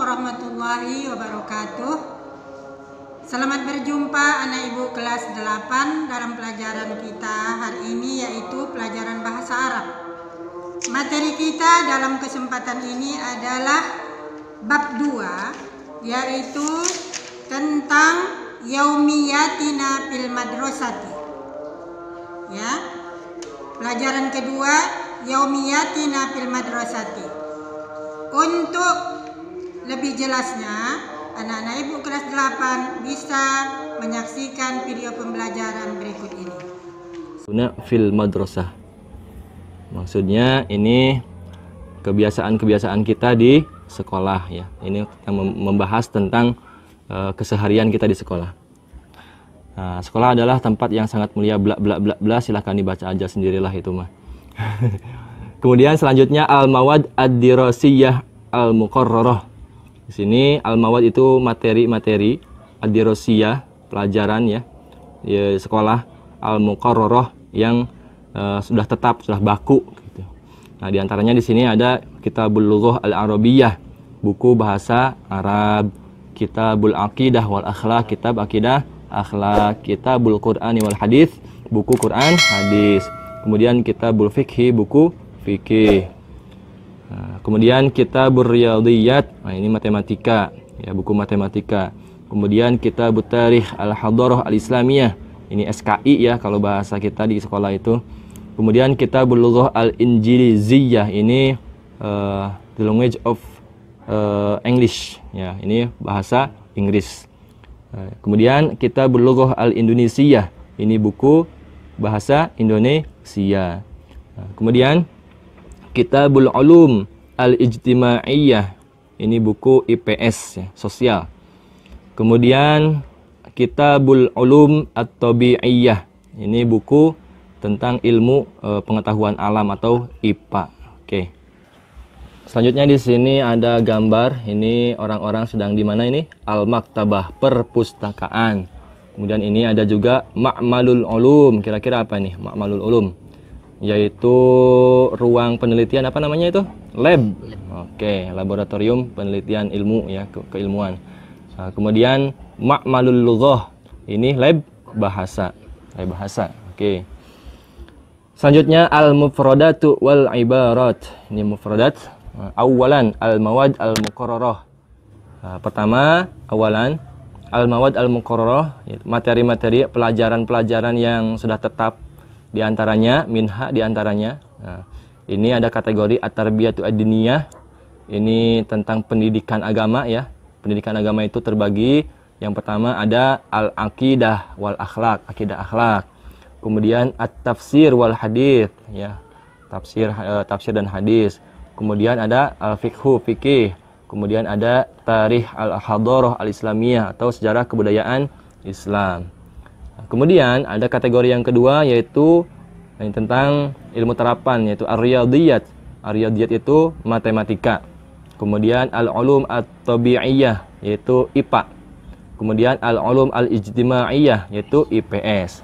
warahmatullahi wabarakatuh. Selamat berjumpa anak ibu kelas 8 dalam pelajaran kita hari ini, yaitu pelajaran bahasa Arab. Materi kita dalam kesempatan ini adalah bab 2, yaitu tentang yaumiyatina fil madrasati. Ya. Pelajaran kedua, yaumiyatina fil madrasati. Untuk lebih jelasnya, anak-anak ibu kelas 8 bisa menyaksikan video pembelajaran berikut ini. Fil madrasah. Maksudnya ini kebiasaan-kebiasaan kita di sekolah ya. Ini yang membahas tentang keseharian kita di sekolah. Nah, sekolah adalah tempat yang sangat mulia, bla bla bla bla, silahkan dibaca aja sendirilah itu mah. Kemudian selanjutnya al-mawad ad-dirasiyah al-muqarrarah. Di sini al-mawad itu materi-materi, ad-dirasiyah pelajaran ya, di sekolah, al-muqarrarah yang sudah tetap, sudah baku gitu. Nah, di antaranya di sini ada Kitabul Lughah al-Arabiyyah, buku bahasa Arab, Kitabul Aqidah wal Akhlaq, kitab akidah, akhlak, Kitabul Qur'ani wal Hadis, buku Quran, hadis. Kemudian Kitabul Fiqhi, buku fikih. Nah, kemudian Kitabur Riyadhiyat, nah ini matematika ya, buku matematika. Kemudian Kitabut Tarikh Al-Hadarah Al-Islamiyah, ini SKI ya kalau bahasa kita di sekolah itu. Kemudian Kitabul Lughah Al-Injiliziyah, ini the language of English ya, ini bahasa Inggris. Kemudian Kitabul Lughah Al-Indonesiyah, ini buku bahasa Indonesia. Kemudian Kitabul Ulum Al-Ijtimaiyah, ini buku IPS ya, sosial. Kemudian Kitabul Ulum At-Tabi'iyah, ini buku tentang ilmu pengetahuan alam atau IPA. Oke. Selanjutnya di sini ada gambar, ini orang-orang sedang di mana ini? Al-Maktabah, perpustakaan. Kemudian ini ada juga Ma'malul Ulum, kira-kira apa nih Ma'malul Ulum? Yaitu ruang penelitian, apa namanya itu? Lab. Oke, laboratorium penelitian ilmu ya, keilmuan. Nah, kemudian Ma'malul Lughah, ini lab bahasa. Lab bahasa. Oke. Selanjutnya al-mufradatu wal ibarat. Ini mufradat. Awalan al-mawad al-muqarrarah. Nah, pertama, awalan al-mawad al-muqarrarah, materi-materi pelajaran-pelajaran yang sudah tetap, di antaranya minha, di antaranya. Nah, ini ada kategori at-tarbiyatu ad-diniyah. Ini tentang pendidikan agama ya. Pendidikan agama itu terbagi. Yang pertama ada al-aqidah wal akhlak, akidah akhlak. Kemudian at-tafsir wal hadis ya. Tafsir dan hadis. Kemudian ada al-fiqhu, fikih. Kemudian ada tarikh al-hadarah al-islamiyah atau sejarah kebudayaan Islam. Kemudian ada kategori yang kedua, yaitu tentang ilmu terapan, yaitu ar-riyadhiyat. Ar-riyadhiyat itu matematika. Kemudian al-ulum at-tabi'iyah, yaitu IPA. Kemudian al-ulum al-ijtimaiyah, yaitu IPS.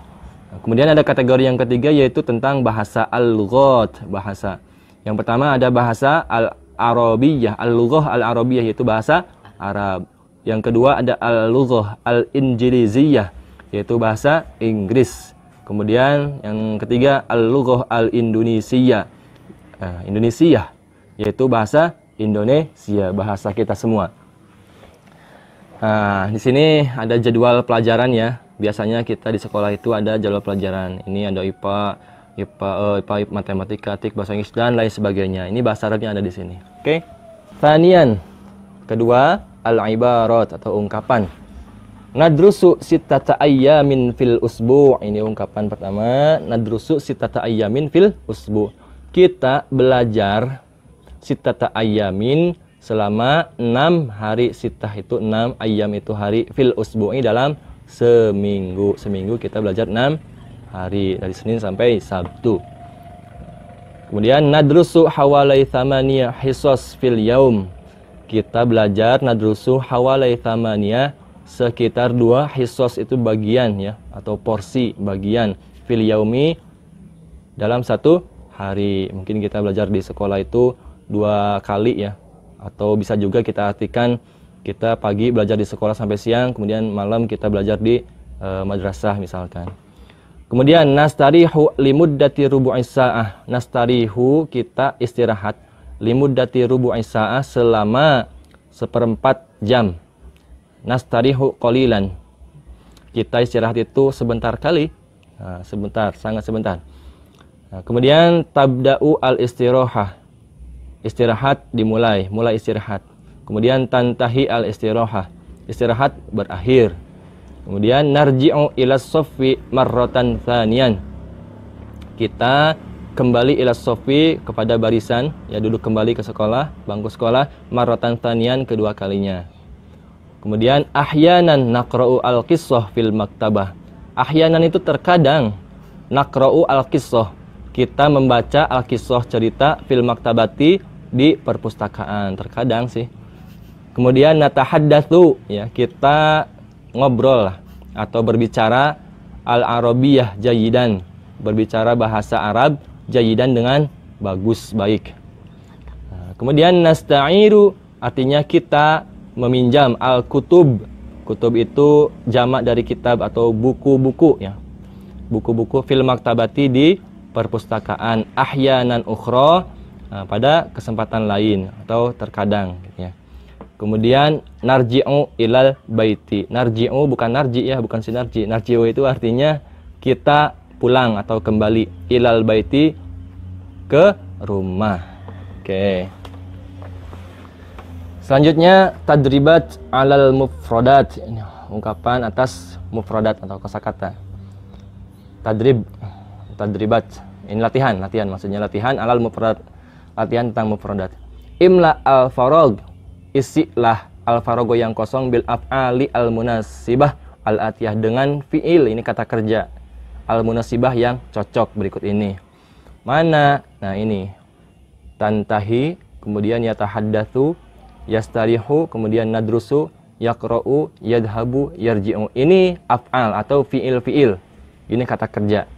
Kemudian ada kategori yang ketiga, yaitu tentang bahasa al-lughat, bahasa. Yang pertama ada bahasa al-arabiyyah, al-lughah al-arabiyyah, yaitu bahasa Arab. Yang kedua ada al-lughah al-injiliziyah, yaitu bahasa Inggris. Kemudian yang ketiga al-lughah al-indonesiyah, Indonesia, yaitu bahasa Indonesia, bahasa kita semua. Nah, di sini ada jadwal pelajaran ya. Biasanya kita di sekolah itu ada jadwal pelajaran. Ini ada IPA, matematika, TIK, bahasa Inggris dan lain sebagainya. Ini bahasa Arabnya ada di sini. Oke. Tsaniyan, kedua, al-ibarat atau ungkapan. Nadrusu sittata ayyamin fil usbu'. Ini ungkapan pertama. Nadrusu sittata ayyamin fil usbu'. Kita belajar sittata ayyamin selama 6 hari. Sittah itu 6, ayyam itu hari, fil usbu'i dalam seminggu. Seminggu kita belajar 6 hari, dari Senin sampai Sabtu. Kemudian nadrusu hawalai thamaniya hisos fil yaum. Kita belajar nadrusu hawalai thamaniya, sekitar 2 hisos itu bagian ya, atau porsi bagian, fil yaumi dalam 1 hari. Mungkin kita belajar di sekolah itu 2 kali ya, Atau bisa juga kita artikan kita pagi belajar di sekolah sampai siang, kemudian malam kita belajar di madrasah misalkan. Kemudian nastarihu limuddati rubu'is sa'ah. Nastarihu, kita istirahat, limuddati rubu'is sa'ah, selama 1/4 jam. Nastarihu qalilan. Kita istirahat itu sebentar kali. Nah, sebentar, sangat sebentar. Nah, kemudian tabda'u al-istirahah. Istirahat dimulai, mulai istirahat. Kemudian tantahi al-istirahah. Istirahat berakhir. Kemudian narji'u ila soffi marratan thaniyan. Kita kembali ila soffi, kepada barisan, ya, duduk kembali ke sekolah, bangku sekolah, marratan thaniyan, kedua kalinya. Kemudian ahyanan naqra'u al-qissah fil maktabah. Ahyanan itu terkadang, naqra'u al-qissah, kita membaca al-qissah, cerita, fil maktabati, di perpustakaan, terkadang sih. Kemudian natahaddatsu, ya, kita ngobrol atau berbicara al-arabiyah jayidan, berbicara bahasa Arab jayidan dengan bagus, baik. Nah, kemudian nasta'iru, artinya kita meminjam al-kutub. Kutub itu jamak dari kitab atau buku-buku, ya. Buku-buku fil maktabati, di perpustakaan. Ahyanan ukhra, pada kesempatan lain atau terkadang, ya. Kemudian narji'u ilal baiti. Narji'u bukan narji, ya, bukan sinarji. Narji'u itu artinya kita pulang atau kembali, ilal baiti, ke rumah. Oke. Selanjutnya tadribat alal mufradat. Ini ungkapan atas mufradat atau kosakata. Tadribat. Ini latihan maksudnya latihan alal mufradat. Latihan tentang mufradat. Imla al-farag. Isilah al-farago yang kosong bil af'ali al-munasibah al-atiyah, dengan fi'il, ini kata kerja, al-munasibah yang cocok berikut ini. Mana? Nah, ini. Tantahi, kemudian yatahaddatsu, yastarihu, kemudian nadrusu, yaqra'u, yadhabu, yarji'u. Ini af'al atau fi'il. Ini kata kerja.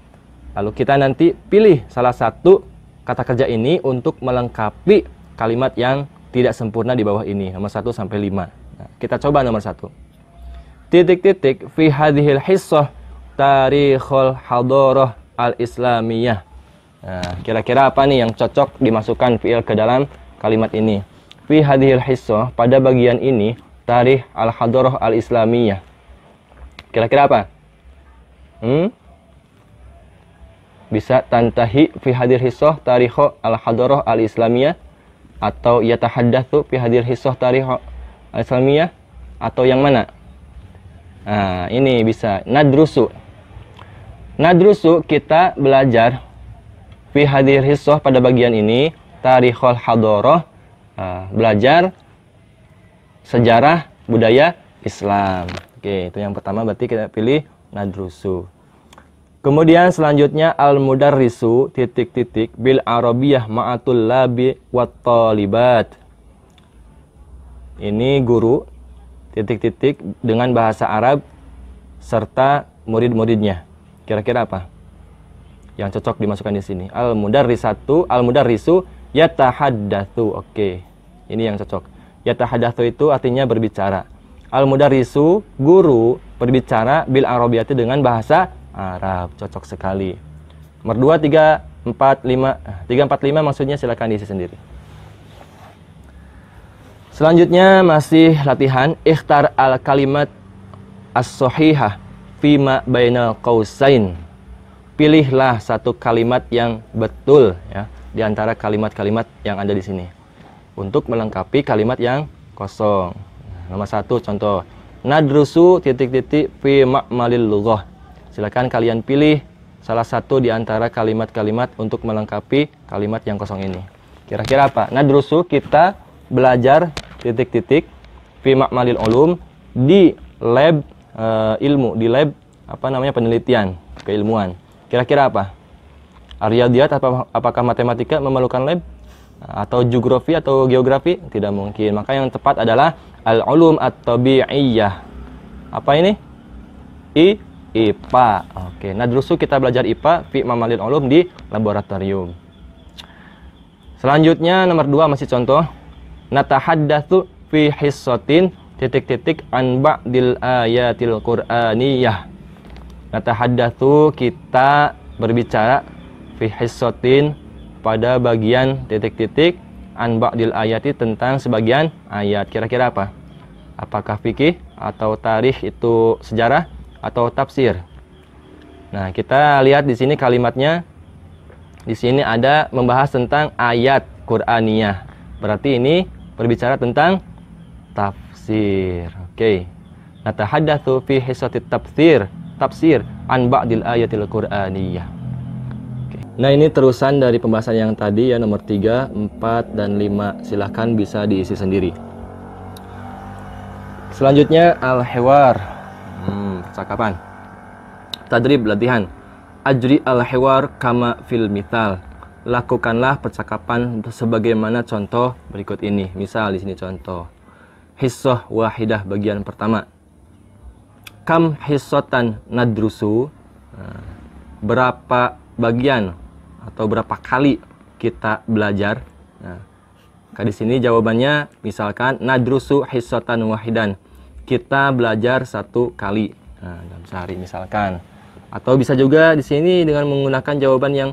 Lalu kita nanti pilih salah satu kata kerja ini untuk melengkapi kalimat yang tidak sempurna di bawah ini, nomor 1 sampai 5. Nah, kita coba nomor 1. Titik-titik fi hadhil hissah tarikhul hadarah al-islamiyah. Nah, kira-kira apa nih yang cocok dimasukkan fi'il ke dalam kalimat ini? Fi hadhil hissah, pada bagian ini, tarikh al-hadarah al-islamiyah. Kira-kira apa? Bisa tantahi fi hadhil hissah tarikh al-hadarah al-islamiyah, atau yatahaddatsu fi hadhil hissah tarikh al-islamiyah, atau yang mana? Nah, ini bisa nadrusu. Nadrusu, kita belajar fi hadhil hissah, pada bagian ini, tarikhul hadarah, belajar sejarah budaya Islam. Oke, itu yang pertama, berarti kita pilih nadrusu. Kemudian selanjutnya al-mudarrisu titik-titik bil arabiyah ma'atul labi wat talibat. Ini guru titik-titik dengan bahasa Arab serta murid-muridnya. Kira-kira apa yang cocok dimasukkan di sini? Al-mudarrisu yatahaddatsu. Oke. Ini yang cocok. Yatahaddatsu itu artinya berbicara. Al-mudarrisu, guru, berbicara bil arabiyati, dengan bahasa Arab. Cocok sekali. Nomor 2, 3, 4, 5. 3, 4, 5 maksudnya silakan diisi sendiri. Selanjutnya masih latihan ikhtar al-kalimat as-sahihah fima bainal qausain. Pilihlah satu kalimat yang betul, ya, di antara kalimat-kalimat yang ada di sini untuk melengkapi kalimat yang kosong. Nomor 1 contoh. Nadrusu titik-titik fi ma'malil lughah. Silakan kalian pilih salah satu di antara kalimat-kalimat untuk melengkapi kalimat yang kosong ini. Kira-kira apa? Nadrusu, kita belajar titik-titik fi ma'malil ulum, di lab ilmu, di lab penelitian keilmuan. Kira-kira apa? Riyadhiyat, apakah matematika memerlukan lab? Atau geografi atau geografi? Tidak mungkin. Maka yang tepat adalah al-ulum at-tabi'iyyah. Apa ini? IPA. Oke, nadrusu, kita belajar IPA fi ma'malil ulum, di laboratorium. Selanjutnya nomor 2 masih contoh. natahaddatsu fi hissatin titik-titik an ba'dil ayatil qur'aniyah. Natahaddatsu, kita berbicara, fi hissatin, pada bagian titik-titik, an ba'dil ayati, tentang sebagian ayat. Kira-kira apa? Apakah fikih atau tarikh, itu sejarah, atau tafsir? Nah, kita lihat di sini kalimatnya. Di sini ada membahas tentang ayat Qur'aniyah. Berarti ini berbicara tentang tafsir. Oke. Natahaddatsu fi hissatit tafsir an ba'dil ayatil Qur'aniyah. Oke. Nah, ini terusan dari pembahasan yang tadi ya, nomor 3, 4, dan 5. Silahkan bisa diisi sendiri. Selanjutnya al-hiwar. Percakapan. Tadrib, latihan. Ajri al-hiwar kama fil mithal. Lakukanlah percakapan sebagaimana contoh berikut ini. Misal di sini contoh. Hissah wahidah, bagian pertama. Kam hissatan nadrusu. Berapa bagian atau berapa kali kita belajar? Nah, di sini jawabannya misalkan nadrusu hissatan wahidan. Kita belajar 1 kali dalam sehari misalkan. Atau bisa juga di sini dengan menggunakan jawaban yang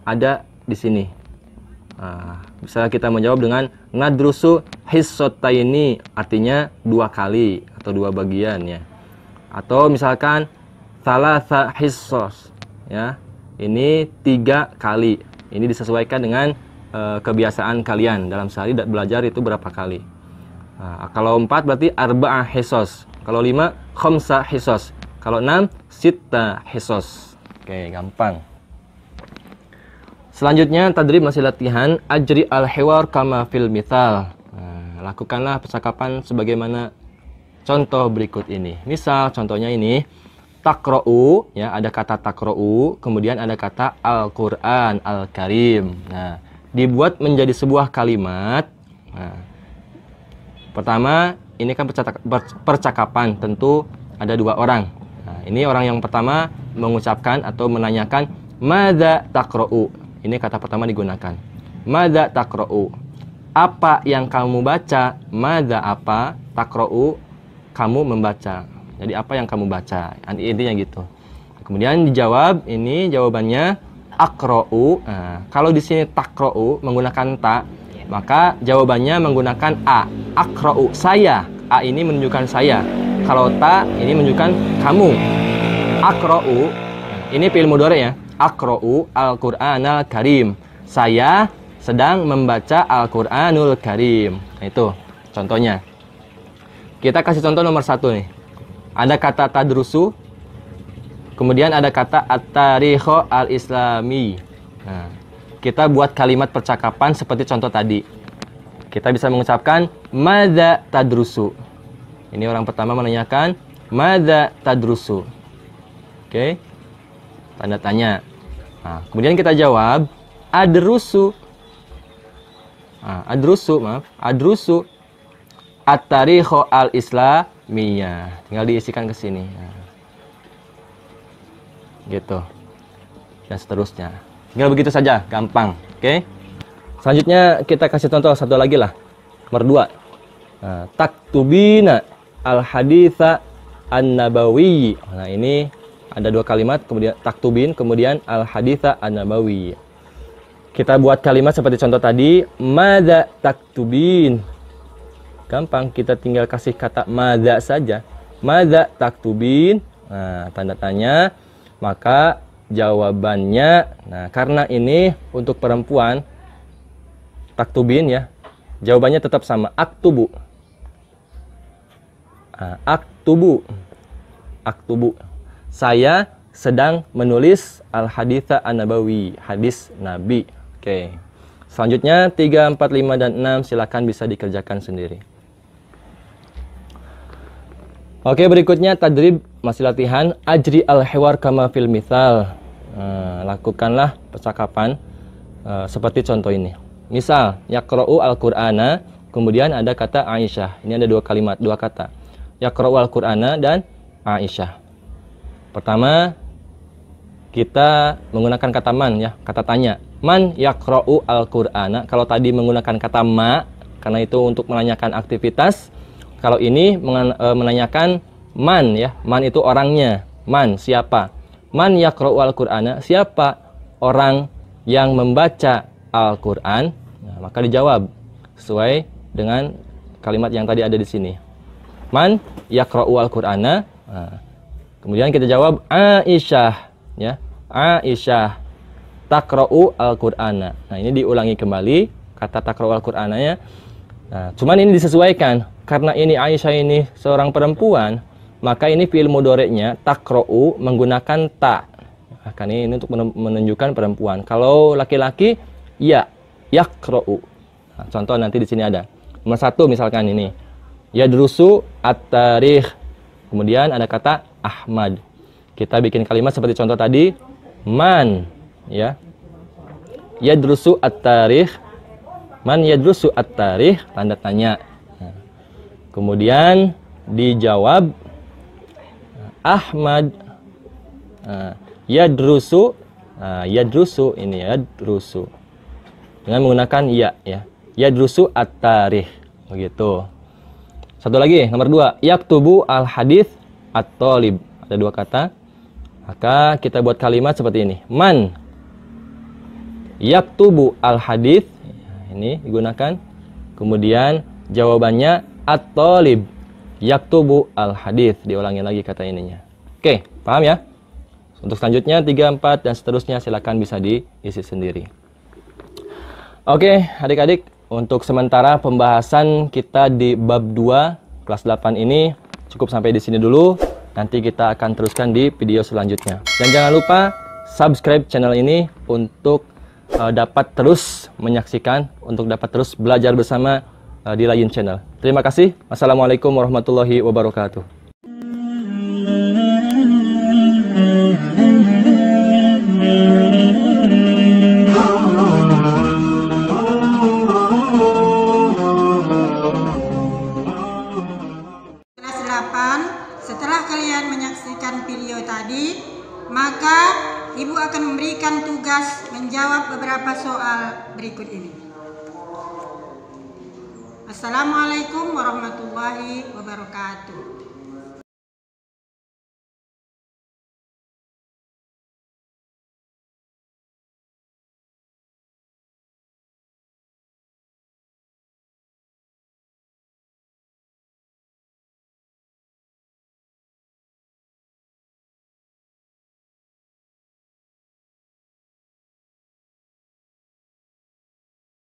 ada di sini. Bisa kita menjawab dengan nadrusu hissataini, artinya 2 kali atau 2 bagian ya. Atau misalkan thalatha hissos ya. Ini 3 kali. Ini disesuaikan dengan kebiasaan kalian dalam sehari belajar itu berapa kali. Kalau 4 berarti arba'ah hissos. Kalau 5 khamsa hissos. Kalau 6 sitta hissos. Oke, gampang. Selanjutnya tadrib, masih latihan. Ajri al-hiwar kama fil mithal. Lakukanlah percakapan sebagaimana contoh berikut ini. Misal contohnya ini, takra'u ya, ada kata takra'u, kemudian ada kata Al-Qur'an Al-Karim. Nah, dibuat menjadi sebuah kalimat. Pertama, ini kan percakapan, tentu ada 2 orang. Nah, ini orang yang pertama mengucapkan atau menanyakan madza takra'u. Ini kata pertama digunakan. Madza takra'u. Apa yang kamu baca? Madza apa? Takra'u, kamu membaca. Jadi apa yang kamu baca? Intinya gitu. Kemudian dijawab, ini jawabannya akra'u. Nah, kalau di sini takra'u menggunakan ta, maka jawabannya menggunakan a. Akra'u, saya. A ini menunjukkan saya. Kalau ta ini menunjukkan kamu. Akra'u, ini fi'il mudhari ya. Akra'u Al-Qur'anal Karim. Saya sedang membaca Al-Qur'anul Karim. Nah, itu contohnya. Kita kasih contoh nomor 1 nih. Ada kata tadrusu, kemudian ada kata at-tarikhu al-islami. Nah, kita buat kalimat percakapan seperti contoh tadi. Kita bisa mengucapkan madza tadrusu. Ini orang pertama menanyakan madza tadrusu. Oke. Tanda tanya. Nah, kemudian kita jawab adrusu. Adrusu at-tarikhu al-islamiyah. Tinggal diisikan ke sini. Nah, gitu. Dan seterusnya. Tinggal begitu saja, gampang. Oke. Selanjutnya kita kasih contoh satu lagi lah. Nomor 2. Nah, taktubina al-haditha an-nabawi. Nah, ini ada 2 kalimat, kemudian taktubin, kemudian al-haditha an-nabawi. Kita buat kalimat seperti contoh tadi, madza taktubin. Gampang, kita tinggal kasih kata madza saja. Madza taktubin. Nah, tanda tanya. Maka jawabannya, nah karena ini untuk perempuan, taktubin ya, jawabannya tetap sama, aktubu. Aktubu. Saya sedang menulis al-haditha an-nabawi, hadis Nabi. Oke. Selanjutnya 3, 4, 5, dan 6 silakan bisa dikerjakan sendiri. Oke, berikutnya tadrib, masih latihan. Ajri al-hiwar kama fil mithal. Lakukanlah percakapan seperti contoh ini. Misal, yaqra'u al-Qur'ana, kemudian ada kata Aisyah. Ini ada 2 kalimat, 2 kata. Yaqra'u al-Qur'ana dan Aisyah. Pertama, kita menggunakan kata man ya, kata tanya. Man yaqra'u al-Qur'ana. Kalau tadi menggunakan kata ma, karena itu untuk menanyakan aktivitas. Kalau ini menanyakan man ya, man itu orangnya, man siapa, man yaqra'u al-Qur'ana, siapa orang yang membaca Al-Qur'an. Nah, maka dijawab sesuai dengan kalimat yang tadi ada di sini. Man yaqra'u al-Qur'ana. Nah, kemudian kita jawab Aisyah ya. Aisyah taqra'u al-Qur'ana. Nah, ini diulangi kembali kata taqra'u al-Qur'ananya. Nah, cuman ini disesuaikan karena ini Aisyah ini seorang perempuan, maka ini fi'il mudhari'nya taqra'u menggunakan ta. Kan ini untuk menunjukkan perempuan. Kalau laki-laki ya yaqra'u. Nah, contoh nanti di sini ada. Nomor 1 misalkan ini. Yadrusu at-tarikh. Kemudian ada kata Ahmad. Kita bikin kalimat seperti contoh tadi. Man ya. Yadrusu at-tarikh. Man yadrusu at-tarikh, tanda tanya. Nah, kemudian dijawab Ahmad yadrusu. Yadrusu ini yadrusu dengan menggunakan ya. Yadrusu at-tarikh. Begitu. Satu lagi, nomor 2, yaktubu al-hadits at-talib. Ada 2 kata. Maka kita buat kalimat seperti ini. Man yaktubu al-hadits. Ini digunakan. Kemudian jawabannya at-talib yaktubu al-hadits. Diulangi lagi kata ininya. Oke, paham ya? Untuk selanjutnya 3, 4 dan seterusnya silakan bisa diisi sendiri. Oke, adik-adik, untuk sementara pembahasan kita di bab 2 kelas 8 ini cukup sampai di sini dulu. Nanti kita akan teruskan di video selanjutnya. Dan jangan lupa subscribe channel ini untuk dapat terus menyaksikan, untuk dapat terus belajar bersama di Layin Channel. Terima kasih. Wassalamualaikum warahmatullahi wabarakatuh. Setelah kalian menyaksikan video tadi, maka Ibu akan memberikan tugas menjawab beberapa soal berikut ini. Assalamualaikum warahmatullahi wabarakatuh.